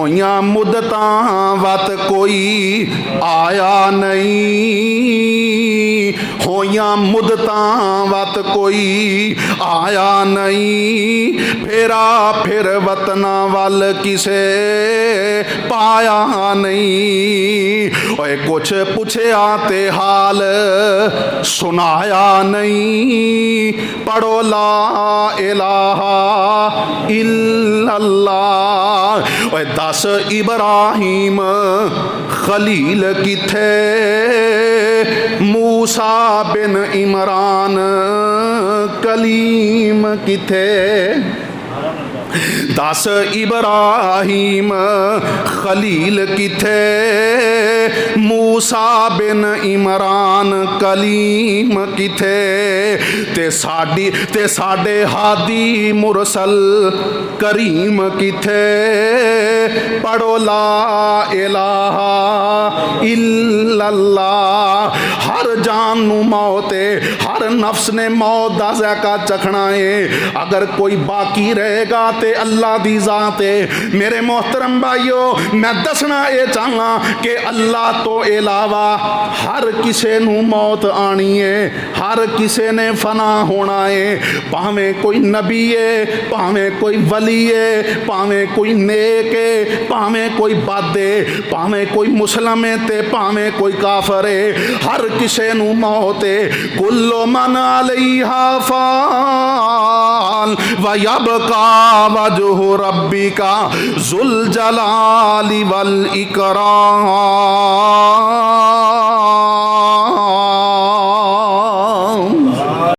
होइयां मुद्दतां वत कोई आया नहीं, होइयां मुद्दतां वत कोई आया नहीं, फेरा फिर वतना वल किसे पाया नहीं। ओए कुछ पुछया ते हाल सुनाया नहीं, पढ़ो ला इलाहा इल्लल्लाह। ओए दस इब्राहिम खलील किथे, मूसा बिन इमरान कलीम किथे। दस इब्राहिम खलील किथे, मूसा बिन इमरान कलीम किथे। ते साडे हादी मुरसल करीम किथे, पढ़ो ला इलाहा इल्लल्लाह। हर जान नू मौत है, हर नफ्स ने मौत दा ज़ायका चखना है। अगर कोई बाकी रहेगा ते अल्लाह दी ज़ात है। मेरे मोहतरम भाइयों, मैं दसना ये चाहना कि अल्लाह तो इलावा हर किसे नू मौत आनी है, हर किसे ने फना होना है। भावें कोई नबी है, भावें कोई वली है, भावें कोई नेक है, भावें कोई बद है, भावें कोई मुसलम है ते भावें कोई काफर है, हर किसे नू मौत है। कुल्लो मन अलैहा फान व यबका वजहु रब्बिका जुल जलाली वल इकराम।